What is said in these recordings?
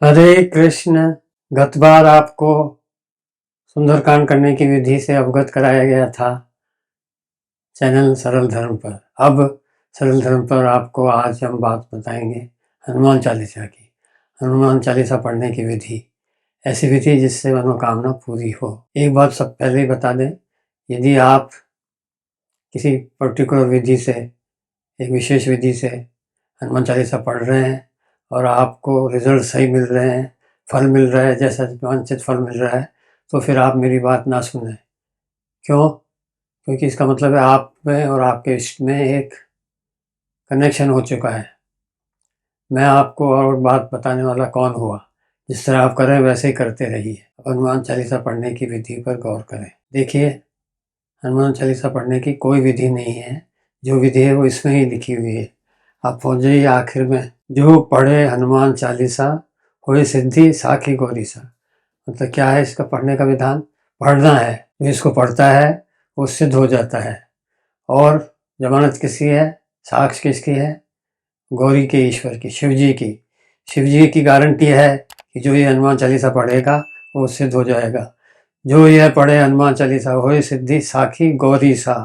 हरे कृष्ण। गत बार आपको सुंदरकांड करने की विधि से अवगत कराया गया था चैनल सरल धर्म पर। अब सरल धर्म पर आपको आज हम बात बताएंगे हनुमान चालीसा की। हनुमान चालीसा पढ़ने की विधि, ऐसी विधि जिससे मनोकामना पूरी हो। एक बात सब पहले ही बता दें, यदि आप किसी पर्टिकुलर विधि से, एक विशेष विधि से हनुमान चालीसा पढ़ रहे हैं और आपको रिजल्ट सही मिल रहे हैं, फल मिल रहा है, जैसा वांछित फल मिल रहा है, तो फिर आप मेरी बात ना सुनें। क्यों? क्योंकि इसका मतलब है आप में और आपके इष्ट में एक कनेक्शन हो चुका है। मैं आपको और बात बताने वाला कौन हुआ? जिस तरह आप करें वैसे ही करते रहिए। हनुमान चालीसा पढ़ने की विधि पर गौर करें। देखिए, हनुमान चालीसा पढ़ने की कोई विधि नहीं है, जो विधि है वो इसमें ही लिखी हुई है। आप पहुँच जाइए आखिर में, जो पढ़े हनुमान चालीसा होए सिद्धि साखी गौरी सा। मतलब क्या है इसका पढ़ने का विधान? पढ़ना है, जो इसको पढ़ता है वो सिद्ध हो जाता है। और जमानत किसकी है? साक्ष किसकी है? गौरी के ईश्वर की, शिव जी की। शिव जी की गारंटी है कि जो ये हनुमान चालीसा पढ़ेगा वो सिद्ध हो जाएगा। जो यह पढ़े हनुमान चालीसा होए सिद्धि साखी गौरी सा।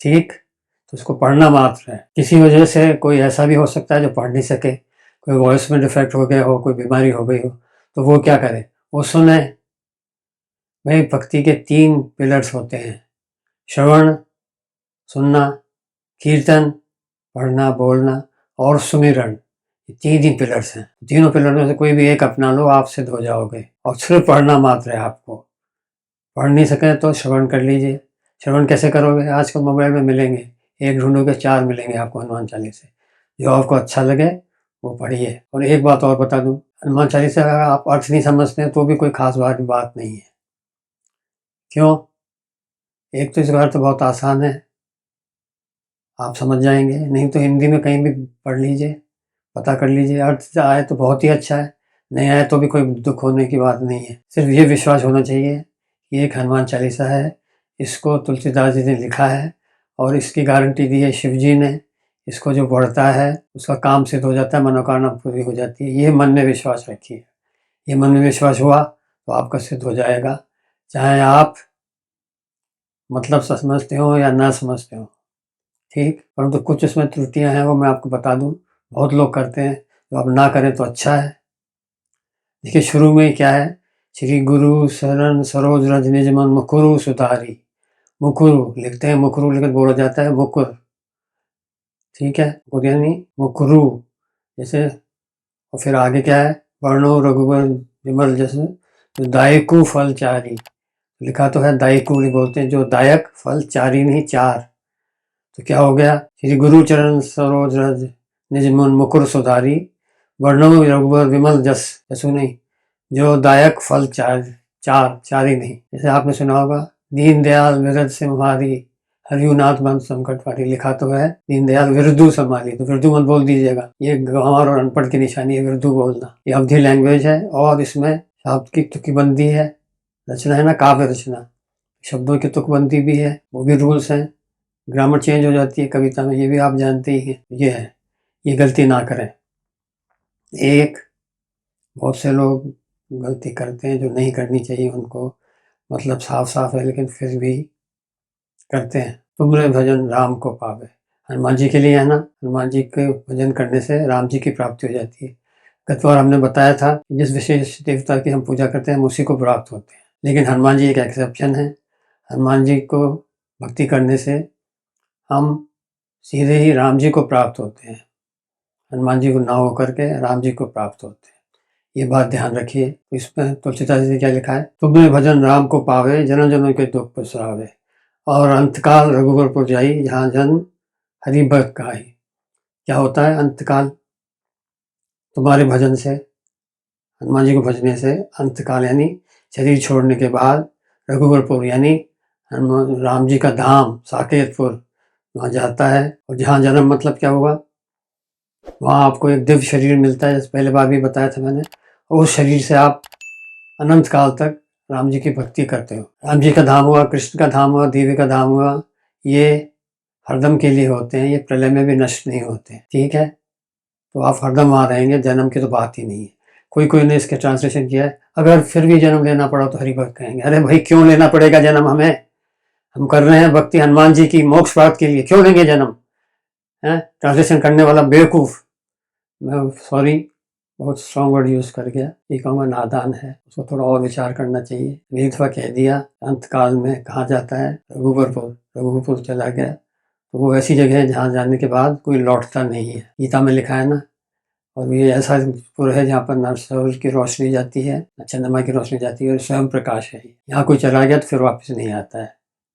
ठीक? तो उसको पढ़ना मात्र है। किसी वजह से कोई ऐसा भी हो सकता है जो पढ़ नहीं सके, कोई वॉइस में डिफेक्ट हो गया हो, कोई बीमारी हो गई हो, तो वो क्या करे? वो सुने। भाई, भक्ति के 3 पिलर्स होते हैं: श्रवण, सुनना, कीर्तन, पढ़ना बोलना, और सुमिरन। ये 3 ही पिलर्स हैं। तीनों पिलर में से कोई भी एक अपना लो, आप सिद्ध हो जाओगे। और सिर्फ पढ़ना मात्र है आपको। पढ़ नहीं सके तो श्रवण कर लीजिए। श्रवण कैसे करोगे? आजकल मोबाइल में मिलेंगे, एक ढूंढोगे 4 मिलेंगे आपको हनुमान चालीसा। जो आपको अच्छा लगे वो पढ़िए। और एक बात और बता दूं, हनुमान चालीसा अगर आप अर्थ नहीं समझते हैं तो भी कोई खास बात नहीं है। क्यों? एक तो इसका अर्थ बहुत आसान है, आप समझ जाएंगे। नहीं तो हिंदी में कहीं भी पढ़ लीजिए, पता कर लीजिए। अर्थ आए तो बहुत ही अच्छा है, नहीं आए तो भी कोई दुख होने की बात नहीं है। सिर्फ ये विश्वास होना चाहिए कि एक हनुमान चालीसा है, इसको तुलसीदास जी ने लिखा है और इसकी गारंटी दी है शिव जी ने। इसको जो पढ़ता है उसका काम सिद्ध हो जाता है, मनोकामना पूरी हो जाती है। ये मन में विश्वास रखिए। ये मन में विश्वास हुआ तो आपका सिद्ध हो जाएगा, चाहे आप मतलब समझते हो या ना समझते हो। ठीक? परंतु कुछ इसमें त्रुटियां हैं, वो मैं आपको बता दूं। बहुत लोग करते हैं, तो आप ना करें तो अच्छा है। देखिए, शुरू में क्या है? श्री गुरु शरण सरोज रज निज मन मुकुरु सुधारी। मुकुरु लिखते हैं, मुकुरु लिखकर बोला जाता है मुकुर। ठीक है? मुकुर यानी मुकुरु जैसे। और फिर आगे क्या है? वर्णो रघुवर विमल जैसे दायकु फल चारी। लिखा तो है दायकु, नहीं बोलते हैं, जो दायक फल चारी नहीं चार। तो क्या हो गया? श्री गुरु चरण सरोज रज निज मन मुकुर सुधारी, वर्णो रघुवर विमल जस जसु नहीं, जो दायक फल चार ही नहीं। जैसे आपने सुना होगा, दीन दयाल विरद सिंहारी हरिनाथ बंद संकट वारी। लिखा तो है दीन दयाल विरदु संभाली, तो विरदु मत बोल दीजिएगा। ये गंवार और अनपढ़ की निशानी है विरदु बोलना। ये अवधी लैंग्वेज है और इसमें शब्द की तुकबंदी है। रचना है ना, काव्य रचना, शब्दों की तुकबंदी भी है, वो भी रूल्स हैं। ग्रामर चेंज हो जाती है कविता में, ये भी आप जानते ही हैं। ये है, ये गलती ना करें। एक बहुत से लोग गलती करते हैं जो नहीं करनी चाहिए उनको, मतलब साफ साफ है लेकिन फिर भी करते हैं। तुमरे भजन राम को पावे। हनुमान जी के लिए है ना, हनुमान जी के भजन करने से राम जी की प्राप्ति हो जाती है। गत बार हमने बताया था कि जिस विशेष देवता की हम पूजा करते हैं हम उसी को प्राप्त होते हैं, लेकिन हनुमान जी एक एक्सेप्शन है। हनुमान जी को भक्ति करने से हम सीधे ही राम जी को प्राप्त होते हैं। हनुमान जी को ना होकर के राम जी को प्राप्त होते हैं, ये बात ध्यान रखिए। इसमें तुलसीदास जी ने क्या लिखा है? तुमने भजन राम को पावे, जन जनों के दुख पसरावे, और अंतकाल रघुवरपुर जाई, जहाँ जन हरि भक्त कहाई। क्या होता है अंतकाल? तुम्हारे भजन से, हनुमान जी को भजने से अंतकाल यानी शरीर छोड़ने के बाद रघुवरपुर यानी राम जी का धाम साकेतपुर, वहाँ जाता है। और जहाँ जन्म मतलब क्या हुआ? वहाँ आपको एक दिव्य शरीर मिलता है, जैसे पहले बार भी बताया था मैंने। और उस शरीर से आप अनंत काल तक राम जी की भक्ति करते हो। राम जी का धाम हुआ, कृष्ण का धाम हुआ, देवी का धाम हुआ, ये हरदम के लिए होते हैं, ये प्रलय में भी नष्ट नहीं होते। ठीक है? तो आप हरदम वहाँ रहेंगे, जन्म की तो बात ही नहीं है। कोई ने इसके ट्रांसलेशन किया है, अगर फिर भी जन्म लेना पड़ा तो हरि भक्त कहेंगे। अरे भाई क्यों लेना पड़ेगा जन्म हमें? हम कर रहे हैं भक्ति हनुमान जी की मोक्ष प्राप्त के लिए, क्यों लेंगे जन्म? है ट्रांसलेशन करने वाला बेवकूफ़, मैं सॉरी बहुत स्ट्रॉन्ग वर्ड यूज़ कर गया, ये कहूँगा नादान है, उसको थोड़ा और विचार करना चाहिए। एक दफ़ा कह दिया, अंत काल में कहाँ जाता है? रघुवरपुर चला गया। तो वो ऐसी जगह है जहाँ जाने के बाद कोई लौटता नहीं है, गीता में लिखा है ना। और ये ऐसा पुर है जहाँ पर न सूरज की रोशनी जाती है, न चंद्रमा की रोशनी जाती है, और स्वयं प्रकाश है। यहाँ कोई चला गया तो फिर वापस नहीं आता है,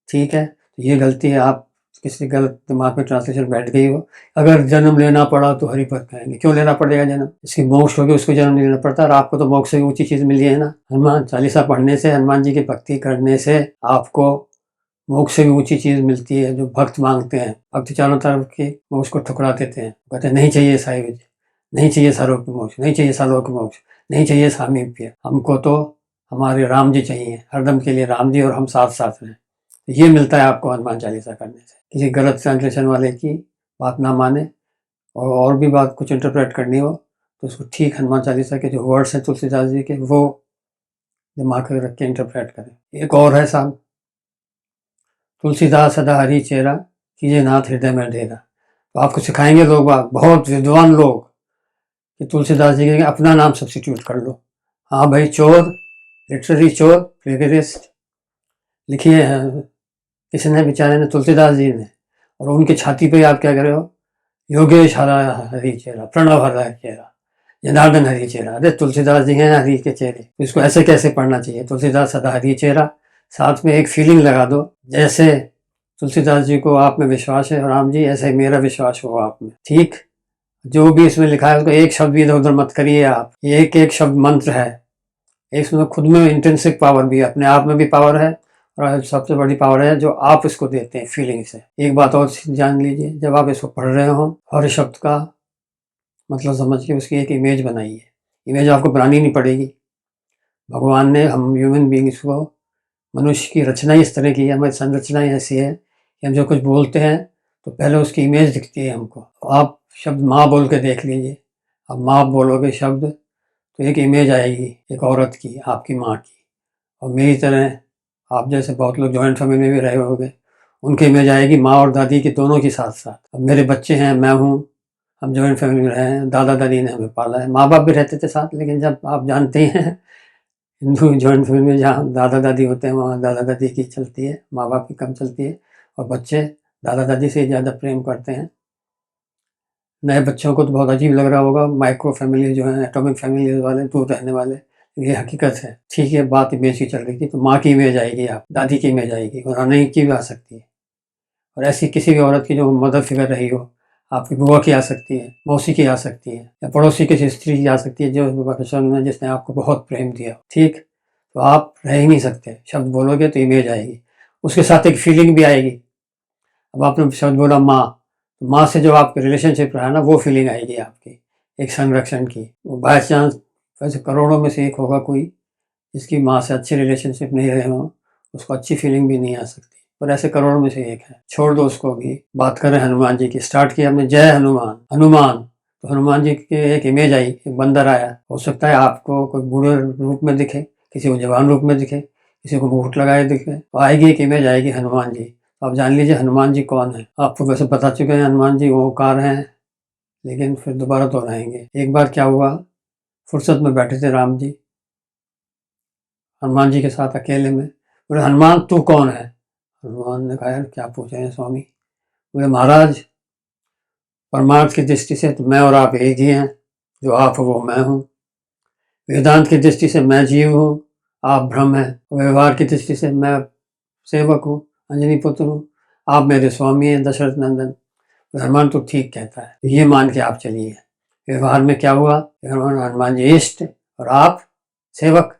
ठीक है? तो ये गलती है, आप किसी गलत दिमाग में ट्रांसलेशन बैठ गई हो। अगर जन्म लेना पड़ा तो हरि भक्त कहेंगे, क्यों लेना पड़ेगा जन्म? इसकी मोक्ष होगी उसको जन्म नहीं लेना पड़ता, और आपको तो मोक्ष से ऊँची चीज़ मिली है ना। हनुमान चालीसा पढ़ने से, हनुमान जी की भक्ति करने से आपको मोक्ष से भी ऊँची चीज़ मिलती है जो भक्त मांगते हैं। भक्त चारों तरफ की मोक्ष को ठुकरा देते हैं, कहते हैं नहीं चाहिए साहिब, नहीं चाहिए सालोक मोक्ष, नहीं चाहिए सालोक मोक्ष, नहीं चाहिए सामीप्य, हमको तो हमारे राम जी चाहिए, हरदम के लिए राम जी और हम साथ साथ रहें। ये मिलता है आपको हनुमान चालीसा करने से। किसी गलत ट्रांसलेशन वाले की बात ना माने, और भी बात कुछ इंटरप्रेट करनी हो तो उसको ठीक हनुमान चालीसा के जो वर्ड्स हैं तुलसीदास जी के, वो दिमाग में रख के इंटरप्रेट करें। एक और है साहब, तुलसीदास सदा हरि चेरा, कीजिए नाथ हृदय में डेरा। तो आपको सिखाएंगे लोग बहुत विद्वान लोग कि तुलसीदास जी के अपना नाम सब्सिट्यूट कर लो। हाँ भाई, चोर, लिटरेरी चोर, प्लेगरिस्ट लिखिए किसने? बेचारे ने, तुलसीदास जी ने। और उनकी छाती पे आप क्या कर रहे हो? योगेश हरि चेहरा, प्रणव हरा चेहरा, जनार्दन हरि चेहरा। अरे तुलसीदास जी हैं हरि के चेहरे, तो इसको ऐसे कैसे पढ़ना चाहिए? तुलसीदास सदा हरि चेहरा, साथ में एक फीलिंग लगा दो, जैसे तुलसीदास जी को आप में विश्वास है और राम जी, ऐसे मेरा विश्वास हो आप में, ठीक? जो भी इसमें लिखा है उसको एक शब्द भी इधर उधर मत करिए आप, एक एक शब्द मंत्र है। इसमें खुद में इंट्रिंसिक पावर भी है, अपने आप में भी पावर है, और सबसे बड़ी पावर है जो आप इसको देते हैं फीलिंग से। एक बात और जान लीजिए, जब आप इसको पढ़ रहे हो, हर शब्द का मतलब समझ के उसकी एक इमेज बनाइए। इमेज आपको बनानी नहीं पड़ेगी, भगवान ने हम ह्यूमन बींग्स को, मनुष्य की रचना ही इस तरह की है, हमारी संरचना ही ऐसी है कि हम जो कुछ बोलते हैं तो पहले उसकी इमेज दिखती है हमको। आप शब्द माँ बोल के देख लीजिए, अब माँ बोलोगे शब्द तो एक इमेज आएगी एक औरत की, आपकी माँ की। और मेरी तरह आप जैसे बहुत लोग जॉइंट फैमिली में भी रहे होंगे, उनकी इमेज आएगी माँ और दादी की, दोनों के साथ साथ। अब मेरे बच्चे हैं, मैं हूँ, हम जॉइंट फैमिली में रहे हैं, दादा दादी ने हमें पाला है, माँ बाप भी रहते थे साथ, लेकिन जब आप जानते ही हैं हिंदू जॉइंट फैमिली में जहाँ दादा दादी होते हैं वहाँ दादा दादी की चलती है, माँ बाप की कम चलती है, और बच्चे दादा दादी से ज़्यादा प्रेम करते हैं। नए बच्चों को तो बहुत अजीब लग रहा होगा, माइक्रो फैमिली जो है, एटॉमिक फैमिली वाले, दूर रहने वाले, ये हकीकत है, ठीक है? बात इमेज की चल रही थी, तो माँ की इमेज आएगी, आप दादी की इमेज आएगी, और नानी की भी आ सकती है। और ऐसी किसी भी औरत की जो मदर फिगर रही हो, आपकी बुआ की आ सकती है, मौसी की आ सकती है, या पड़ोसी किसी स्त्री की आ सकती है जो बचपन में जिसने आपको बहुत प्रेम दिया, ठीक? तो आप रह ही नहीं सकते, शब्द बोलोगे तो इमेज आएगी, उसके साथ एक फीलिंग भी आएगी। अब आपने शब्द बोला माँ, तो माँ से जो आपके रिलेशनशिप रहा ना, वो फीलिंग आएगी आपकी, एक संरक्षण की। वो बाय चांस वैसे करोड़ों में से एक होगा कोई जिसकी माँ से अच्छे रिलेशनशिप नहीं रहे हों, उसको अच्छी फीलिंग भी नहीं आ सकती, पर ऐसे करोड़ों में से एक है। छोड़ दो उसको भी, बात करें हनुमान जी की। स्टार्ट किया हमने जय हनुमान, हनुमान, तो हनुमान जी की एक इमेज आई, एक बंदर आया। हो सकता है आपको कोई बूढ़े रूप में दिखे, किसी को जवान रूप में दिखे, किसी को मुकुट लगाए दिखे, तो आएगी एक इमेज आएगी हनुमान जी। आप जान लीजिए हनुमान जी कौन है। आपको वैसे बता चुके हैं हनुमान जी ओंकार हैं, लेकिन फिर दोबारा दोहराएंगे। एक बार क्या हुआ, फुर्सत में बैठे थे राम जी हनुमान जी के साथ अकेले में, बोले हनुमान तू कौन है? हनुमान ने कहा यार क्या पूछे हैं स्वामी? बोले महाराज, परमार्थ की दृष्टि से तो मैं और आप एक ही हैं, जो आप हो वो मैं हूँ। वेदांत की दृष्टि से मैं जीव हूँ, आप ब्रह्म हैं। व्यवहार की दृष्टि से मैं सेवक हूँ, अंजनी पुत्र हूँ, आप मेरे स्वामी हैं दशरथ नंदन। हनुमान तो ठीक कहता है, ये मान के आप चलिए। व्यवहार में क्या हुआ, हनुमान जी इष्ट और आप सेवक।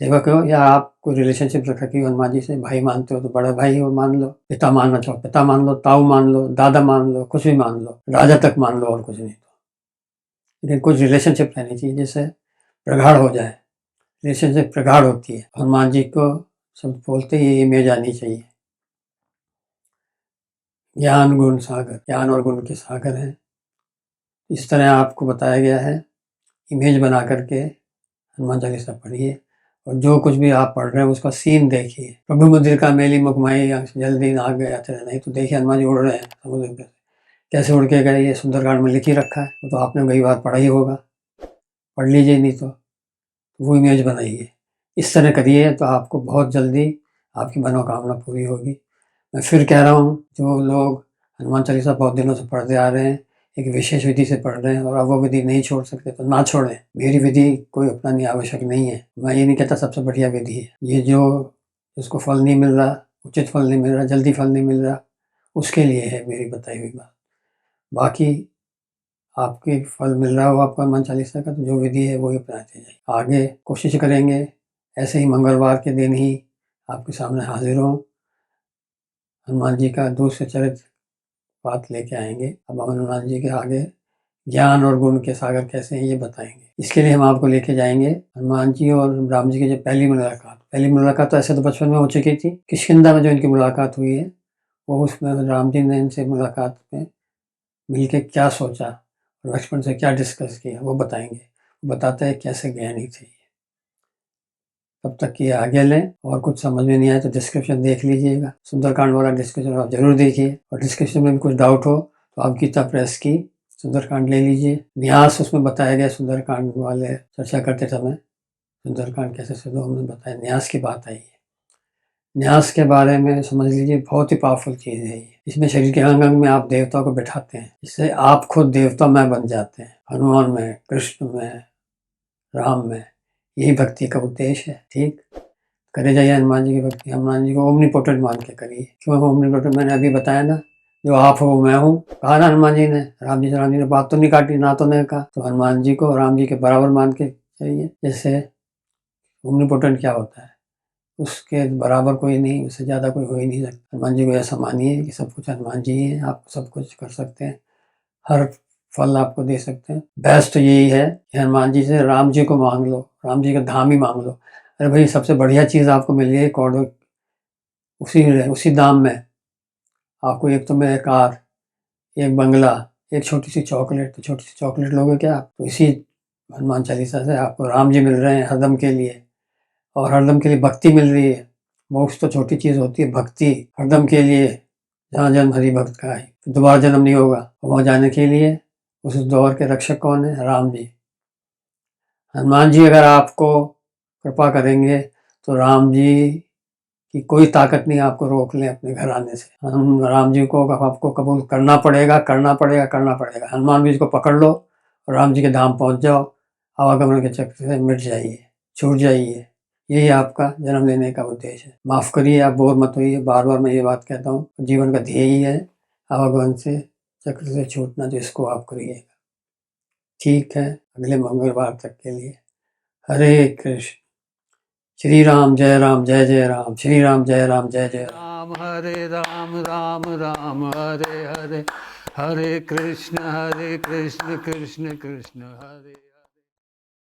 सेवक हो, या आप कोई रिलेशनशिप रख रखी हो हनुमान जी से, भाई मानते हो तो बड़ा भाई हो मान लो, पिता मानना चाहो पिता मान लो, ताऊ मान लो, दादा मान लो, कुछ भी मान लो, राजा तक मान लो, और कुछ नहीं तो। लेकिन कुछ रिलेशनशिप रहनी चाहिए जिससे प्रगाढ़ हो जाए, रिलेशनशिप प्रगाढ़ होती है। हनुमान जी को सब बोलते ही इमेज आनी चाहिए। ज्ञान गुण सागर, ज्ञान और गुण के सागर हैं, इस तरह आपको बताया गया है, इमेज बना करके हनुमान चालीसा पढ़िए और जो कुछ भी आप पढ़ रहे हैं उसका सीन देखिए। प्रभु मुद्रिका का मेली मुकमाई जल्दी नाग गया तेरा, नहीं तो देखिए हनुमान जी उड़ रहे हैं समुद्र पे, कैसे उड़ के गए ये सुंदरकांड में लिख ही रखा है, वो तो आपने कई बार पढ़ा ही होगा, पढ़ लीजिए, नहीं तो वो इमेज बनाइए। इस तरह करिए तो आपको बहुत जल्दी आपकी मनोकामना पूरी होगी। मैं फिर कह रहा हूँ, जो लोग हनुमान चालीसा बहुत दिनों से पढ़ते आ रहे हैं, एक विशेष विधि से पढ़ रहे हैं और अब वो विधि नहीं छोड़ सकते तो ना छोड़ें। मेरी विधि कोई अपनानी आवश्यक नहीं है, मैं ये नहीं कहता सबसे बढ़िया विधि है। ये जो जिसको फल नहीं मिल रहा, उचित फल नहीं मिल रहा, जल्दी फल नहीं मिल रहा, उसके लिए है मेरी बताई हुई बात। बाकी आपके फल मिल रहा हो आपको हनुमान चालीसा का, तो जो विधि है वही अपनाते जाइए। आगे कोशिश करेंगे ऐसे ही मंगलवार के दिन ही आपके सामने हाजिर हों, हनुमान जी का दूसरे चरित्र बात लेके आएंगे। अब हम हनुमान जी के आगे ज्ञान और गुण के सागर कैसे हैं ये बताएंगे। इसके लिए हम आपको लेके जाएंगे हनुमान जी और राम जी की जो पहली मुलाकात तो ऐसे तो बचपन में हो चुकी थी, किष्किंधा में जो इनकी मुलाकात हुई है, वो उसमें राम जी ने इनसे मुलाकात में मिलके क्या सोचा, लक्ष्मण से क्या डिस्कस किया, वो बताएंगे। बताते हैं कैसे ज्ञानी थे। तब तक ये आगे लें, और कुछ समझ में नहीं आए तो डिस्क्रिप्शन देख लीजिएगा, सुंदरकांड वाला डिस्क्रिप्शन आप जरूर देखिए, और डिस्क्रिप्शन में भी कुछ डाउट हो तो आप गीता प्रेस की सुंदरकांड ले लीजिए। न्यास उसमें बताया गया, सुंदरकांड वाले चर्चा करते समय सुंदरकांड कैसे शुरू हमने बताया, न्यास की बात आई है। न्यास के बारे में समझ लीजिए, बहुत ही पावरफुल चीज़ है ये। इसमें शरीर के अंग अंग में आप देवता को बैठाते हैं, इससे आप खुद देवतामय बन जाते हैं, हनुमान में, कृष्ण में, राम में। यही भक्ति का उद्देश्य है। ठीक करे जाइए हनुमान जी की भक्ति, हनुमान जी को ओमनीपोटेंट मान के करिए। क्यों ओमनीपोटेंट? मैंने अभी बताया ना, जो आप हो मैं हूँ, कहा ना हनुमान जी ने। राम जी ने बात तो नहीं काटी, ना तो नहीं कहा, तो हनुमान जी को राम जी के बराबर मान के चाहिए। जैसे ओमनीपोटेंट क्या होता है, उसके बराबर कोई नहीं, उससे ज़्यादा कोई हो ही नहीं सकता। हनुमान जी को ऐसा मानिए कि सब कुछ हनुमान जी हैं, आप सब कुछ कर सकते हैं, हर फल आपको दे सकते हैं। बेस्ट तो यही है कि हनुमान जी से राम जी को मांग लो, राम जी का धाम ही मांग लो। अरे भाई, सबसे बढ़िया चीज़ आपको मिल गई कौड़ो, उसी दाम में आपको एक तो मेरे कार, एक बंगला, एक छोटी सी चॉकलेट। तो छोटी सी चॉकलेट लोगे क्या? तो इसी हनुमान चालीसा से आपको राम जी मिल रहे हैं हरदम के लिए, और हरदम के लिए भक्ति मिल रही है। मोक्ष तो छोटी चीज़ होती है, भक्ति हरदम के लिए। जहाँ जन्म हरि भक्त का है, तो दोबारा जन्म नहीं होगा। वहाँ जाने के लिए उस दौर के रक्षक कौन है? राम जी। हनुमान जी अगर आपको कृपा करेंगे तो राम जी की कोई ताकत नहीं आपको रोक ले अपने घर आने से। हम राम जी को आपको कबूल करना पड़ेगा, करना पड़ेगा, करना पड़ेगा। हनुमान जी को पकड़ लो और राम जी के धाम पहुँच जाओ, आवागमन के चक्र से मिट जाइए, छूट जाइए। यही आपका जन्म लेने का उद्देश्य है। माफ़ करिए, आप बोर मत होइए, बार बार मैं ये बात कहता हूँ। जीवन का ध्येय ही है आवागमन से चक्र से छूटना, जिसको आप करिएगा। ठीक है, अगले मंगलवार तक के लिए हरे कृष्ण। श्री राम जय राम जय जय राम, श्री राम जय राम जय जय राम। हरे राम राम राम हरे हरे, हरे कृष्ण कृष्ण कृष्ण हरे।